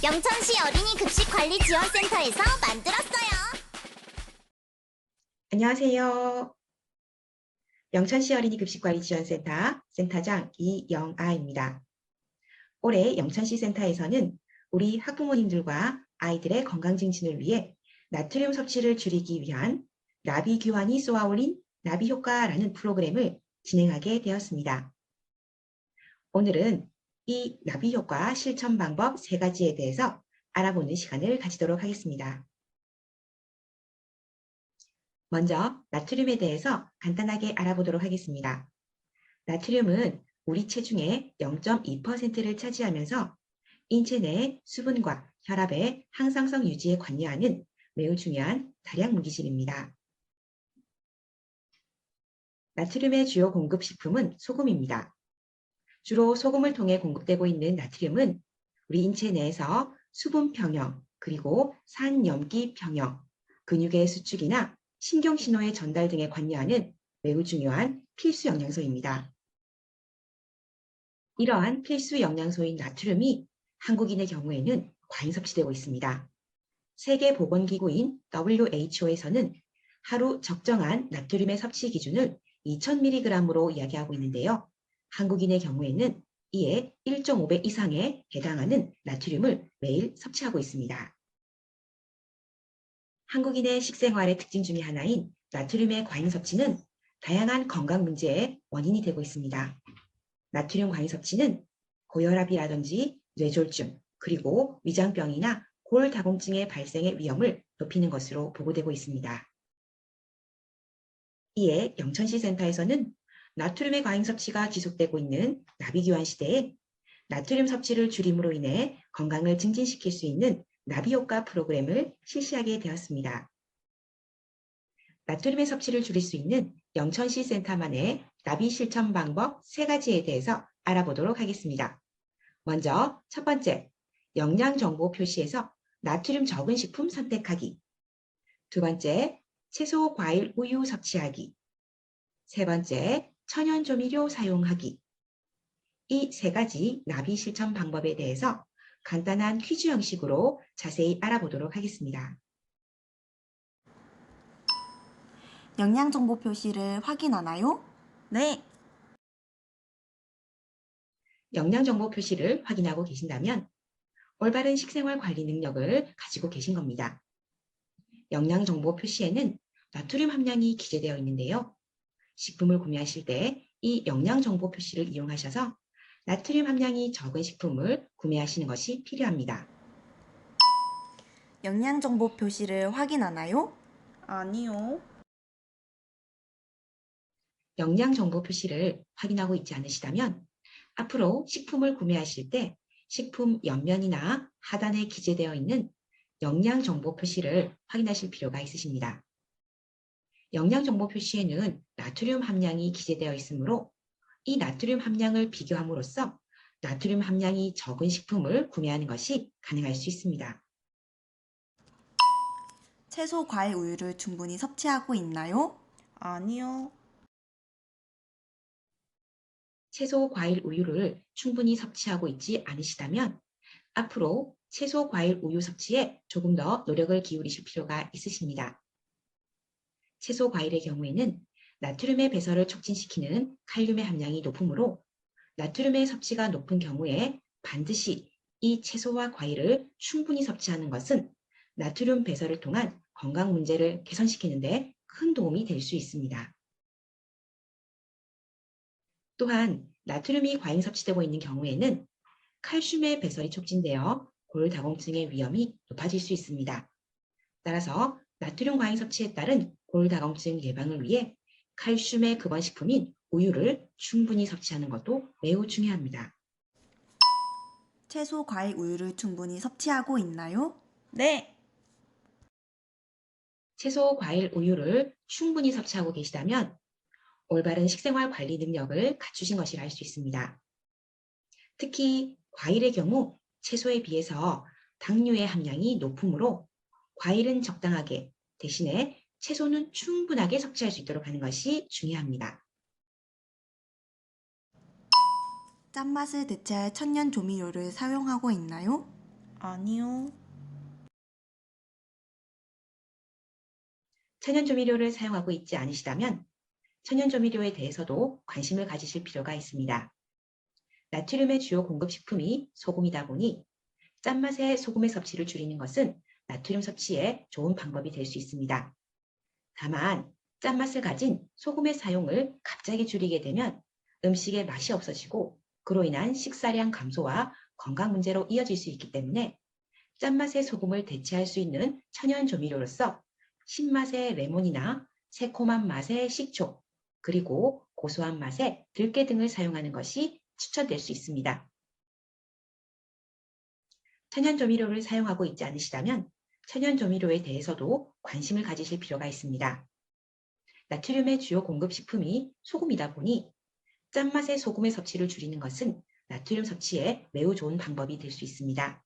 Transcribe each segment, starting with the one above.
영천시 어린이 급식관리지원센터에서 만들었어요. 안녕하세요. 영천시 어린이 급식관리지원센터 센터장 이영아입니다. 올해 영천시 센터에서는 우리 학부모님들과 아이들의 건강 증진을 위해 나트륨 섭취를 줄이기 위한 나비 교환이 쏘아올린 나비 효과라는 프로그램을 진행하게 되었습니다. 오늘은 이 나비 효과 실천 방법 3가지에 대해서 알아보는 시간을 가지도록 하겠습니다. 먼저 나트륨에 대해서 간단하게 알아보도록 하겠습니다. 나트륨은 우리 체중의 0.2%를 차지하면서 인체 내 수분과 혈압의 항상성 유지에 관여하는 매우 중요한 다량 무기질입니다. 나트륨의 주요 공급 식품은 소금입니다. 주로 소금을 통해 공급되고 있는 나트륨은 우리 인체 내에서 수분 평형, 그리고 산염기 평형, 근육의 수축이나 신경신호의 전달 등에 관여하는 매우 중요한 필수 영양소입니다. 이러한 필수 영양소인 나트륨이 한국인의 경우에는 과잉 섭취되고 있습니다. 세계보건기구인 WHO에서는 하루 적정한 나트륨의 섭취 기준을 2000mg으로 이야기하고 있는데요. 한국인의 경우에는 이에 1.5배 이상에 해당하는 나트륨을 매일 섭취하고 있습니다. 한국인의 식생활의 특징 중의 하나인 나트륨의 과잉 섭취는 다양한 건강 문제의 원인이 되고 있습니다. 나트륨 과잉 섭취는 고혈압이라든지 뇌졸중, 그리고 위장병이나 골다공증의 발생의 위험을 높이는 것으로 보고되고 있습니다. 이에 영천시 센터에서는 나트륨의 과잉 섭취가 지속되고 있는 나비교환 시대에 나트륨 섭취를 줄임으로 인해 건강을 증진시킬 수 있는 나비효과 프로그램을 실시하게 되었습니다. 나트륨의 섭취를 줄일 수 있는 영천시 센터만의 나비 실천 방법 3가지에 대해서 알아보도록 하겠습니다. 먼저 첫 번째, 영양정보 표시에서 나트륨 적은 식품 선택하기. 두 번째, 채소, 과일, 우유 섭취하기. 세 번째, 천연조미료 사용하기. 이 3가지 나비 실천 방법에 대해서 간단한 퀴즈 형식으로 자세히 알아보도록 하겠습니다. 영양정보 표시를 확인하나요? 네. 영양정보 표시를 확인하고 계신다면 올바른 식생활 관리 능력을 가지고 계신 겁니다. 영양정보 표시에는 나트륨 함량이 기재되어 있는데요. 식품을 구매하실 때 이 영양정보 표시를 이용하셔서 나트륨 함량이 적은 식품을 구매하시는 것이 필요합니다. 영양정보 표시를 확인하나요? 아니요. 영양정보 표시를 확인하고 있지 않으시다면 앞으로 식품을 구매하실 때 식품 옆면이나 하단에 기재되어 있는 영양정보 표시를 확인하실 필요가 있으십니다. 영양정보 표시에는 나트륨 함량이 기재되어 있으므로 이 나트륨 함량을 비교함으로써 나트륨 함량이 적은 식품을 구매하는 것이 가능할 수 있습니다. 채소, 과일, 우유를 충분히 섭취하고 있나요? 아니요. 채소, 과일, 우유를 충분히 섭취하고 있지 않으시다면 앞으로 채소, 과일, 우유 섭취에 조금 더 노력을 기울이실 필요가 있으십니다. 채소, 과일의 경우에는 나트륨의 배설을 촉진시키는 칼륨의 함량이 높으므로 나트륨의 섭취가 높은 경우에 반드시 이 채소와 과일을 충분히 섭취하는 것은 나트륨 배설을 통한 건강 문제를 개선시키는 데 큰 도움이 될 수 있습니다. 또한 나트륨이 과잉 섭취되고 있는 경우에는 칼슘의 배설이 촉진되어 골다공증의 위험이 높아질 수 있습니다. 따라서 나트륨 과잉 섭취에 따른 골다공증 예방을 위해 칼슘의 근원식품인 우유를 충분히 섭취하는 것도 매우 중요합니다. 채소, 과일, 우유를 충분히 섭취하고 있나요? 네. 채소, 과일, 우유를 충분히 섭취하고 계시다면 올바른 식생활 관리 능력을 갖추신 것이라 할 수 있습니다. 특히 과일의 경우 채소에 비해서 당류의 함량이 높으므로 과일은 적당하게 대신에 채소는 충분하게 섭취할 수 있도록 하는 것이 중요합니다. 짠맛을 대체할 천연 조미료를 사용하고 있나요? 아니요. 천연조미료를 사용하고 있지 않으시다면 천연조미료에 대해서도 관심을 가지실 필요가 있습니다. 나트륨의 주요 공급식품이 소금이다 보니 짠맛의 소금의 섭취를 줄이는 것은 나트륨 섭취에 좋은 방법이 될 수 있습니다. 다만 짠맛을 가진 소금의 사용을 갑자기 줄이게 되면 음식의 맛이 없어지고 그로 인한 식사량 감소와 건강 문제로 이어질 수 있기 때문에 짠맛의 소금을 대체할 수 있는 천연 조미료로서 신맛의 레몬이나 새콤한 맛의 식초, 그리고 고소한 맛의 들깨 등을 사용하는 것이 추천될 수 있습니다. 천연 조미료를 사용하고 있지 않으시다면 천연 조미료에 대해서도 관심을 가지실 필요가 있습니다. 나트륨의 주요 공급식품이 소금이다 보니 짠맛의 소금의 섭취를 줄이는 것은 나트륨 섭취에 매우 좋은 방법이 될 수 있습니다.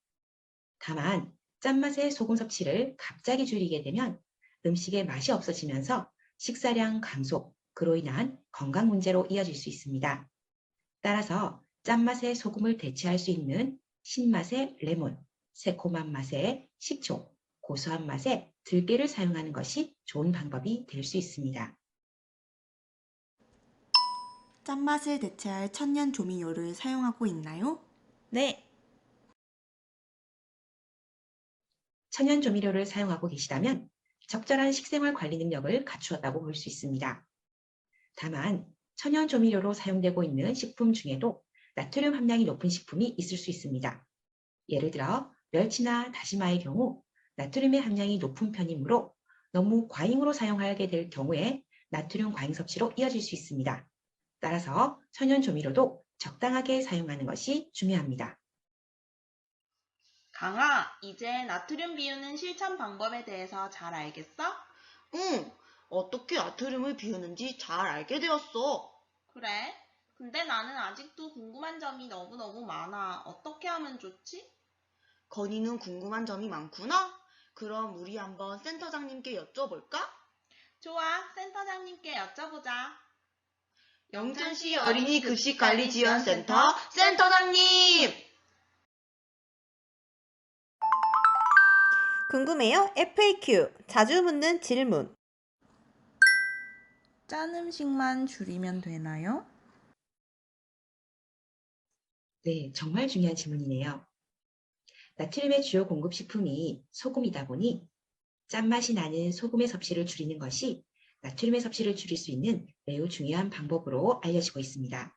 다만 짠맛의 소금 섭취를 갑자기 줄이게 되면 음식의 맛이 없어지면서 식사량 감소, 그로 인한 건강 문제로 이어질 수 있습니다. 따라서 짠맛의 소금을 대체할 수 있는 신맛의 레몬, 새콤한 맛의 식초, 고소한 맛의 들깨를 사용하는 것이 좋은 방법이 될 수 있습니다. 짠맛을 대체할 천연 조미료를 사용하고 있나요? 네. 천연 조미료를 사용하고 계시다면 적절한 식생활 관리 능력을 갖추었다고 볼 수 있습니다. 다만 천연 조미료로 사용되고 있는 식품 중에도 나트륨 함량이 높은 식품이 있을 수 있습니다. 예를 들어 멸치나 다시마의 경우 나트륨의 함량이 높은 편이므로 너무 과잉으로 사용하게 될 경우에 나트륨 과잉 섭취로 이어질 수 있습니다. 따라서 천연 조미료도 적당하게 사용하는 것이 중요합니다. 강아, 이제 나트륨 비우는 실천 방법에 대해서 잘 알겠어? 응, 어떻게 나트륨을 비우는지 잘 알게 되었어. 그래? 근데 나는 아직도 궁금한 점이 너무너무 많아. 어떻게 하면 좋지? 건이는 궁금한 점이 많구나? 그럼 우리 한번 센터장님께 여쭤볼까? 좋아, 센터장님께 여쭤보자. 영천시 어린이 급식관리지원센터 센터장님! 궁금해요? FAQ. 자주 묻는 질문. 짠 음식만 줄이면 되나요? 네, 정말 중요한 질문이네요. 나트륨의 주요 공급식품이 소금이다 보니 짠맛이 나는 소금의 섭취를 줄이는 것이 나트륨의 섭취를 줄일 수 있는 매우 중요한 방법으로 알려지고 있습니다.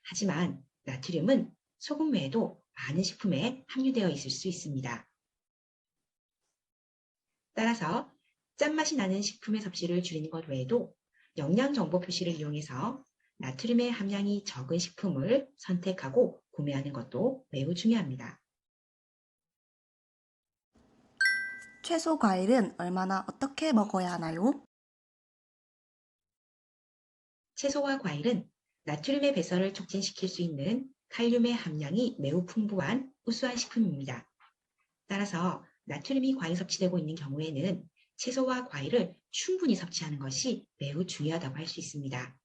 하지만 나트륨은 소금 외에도 많은 식품에 함유되어 있을 수 있습니다. 따라서 짠맛이 나는 식품의 섭취를 줄이는 것 외에도 영양정보 표시를 이용해서 나트륨의 함량이 적은 식품을 선택하고 구매하는 것도 매우 중요합니다. 채소, 과일은 얼마나 어떻게 먹어야 하나요? 채소와 과일은 나트륨의 배설을 촉진시킬 수 있는 칼륨의 함량이 매우 풍부한 우수한 식품입니다. 따라서 나트륨이 과잉 섭취되고 있는 경우에는 채소와 과일을 충분히 섭취하는 것이 매우 중요하다고 할 수 있습니다.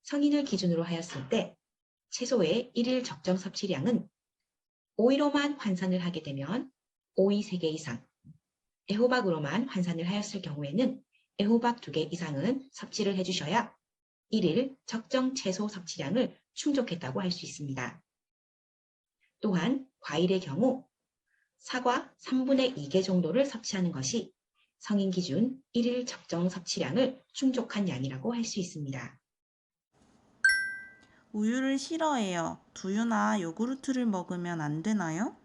성인을 기준으로 하였을 때 채소의 1일 적정 섭취량은 오이로만 환산을 하게 되면 오이 3개 이상, 애호박으로만 환산을 하였을 경우에는 애호박 2개 이상은 섭취를 해주셔야 1일 적정 채소 섭취량을 충족했다고 할 수 있습니다. 또한 과일의 경우 사과 3분의 2개 정도를 섭취하는 것이 성인 기준 1일 적정 섭취량을 충족한 양이라고 할 수 있습니다. 우유를 싫어해요. 두유나 요구르트를 먹으면 안 되나요?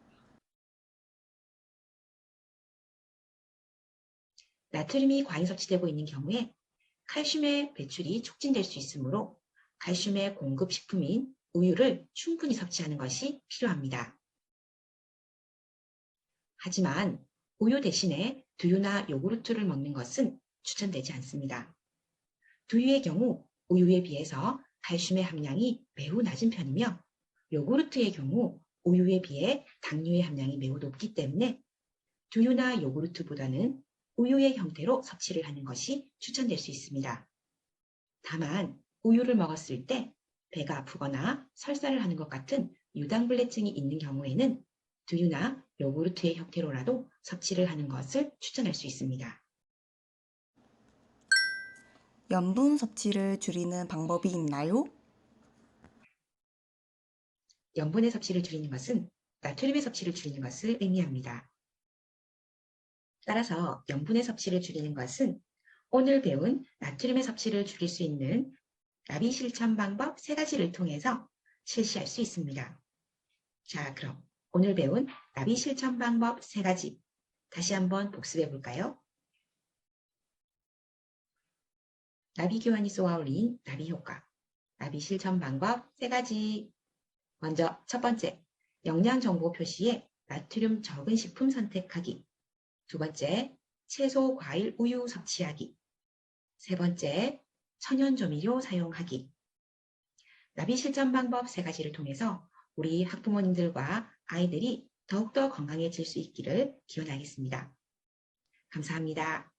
나트륨이 과잉 섭취되고 있는 경우에 칼슘의 배출이 촉진될 수 있으므로 칼슘의 공급 식품인 우유를 충분히 섭취하는 것이 필요합니다. 하지만 우유 대신에 두유나 요구르트를 먹는 것은 추천되지 않습니다. 두유의 경우 우유에 비해서 칼슘의 함량이 매우 낮은 편이며 요구르트의 경우 우유에 비해 당류의 함량이 매우 높기 때문에 두유나 요구르트보다는 우유의 형태로 섭취를 하는 것이 추천될 수 있습니다. 다만 우유를 먹었을 때 배가 아프거나 설사를 하는 것 같은 유당불내증이 있는 경우에는 두유나 요구르트의 형태로라도 섭취를 하는 것을 추천할 수 있습니다. 염분 섭취를 줄이는 방법이 있나요? 염분의 섭취를 줄이는 것은 나트륨의 섭취를 줄이는 것을 의미합니다. 따라서 염분의 섭취를 줄이는 것은 오늘 배운 나트륨의 섭취를 줄일 수 있는 나비 실천 방법 3가지를 통해서 실시할 수 있습니다. 자, 그럼 오늘 배운 나비 실천 방법 3가지 다시 한번 복습해 볼까요? 나비 교환이 쏘아 올린 나비 효과, 나비 실천 방법 3가지. 먼저 첫 번째, 영양 정보 표시에 나트륨 적은 식품 선택하기. 두 번째, 채소, 과일, 우유 섭취하기. 세 번째, 천연 조미료 사용하기. 나비 실천 방법 3가지를 통해서 우리 학부모님들과 아이들이 더욱더 건강해질 수 있기를 기원하겠습니다. 감사합니다.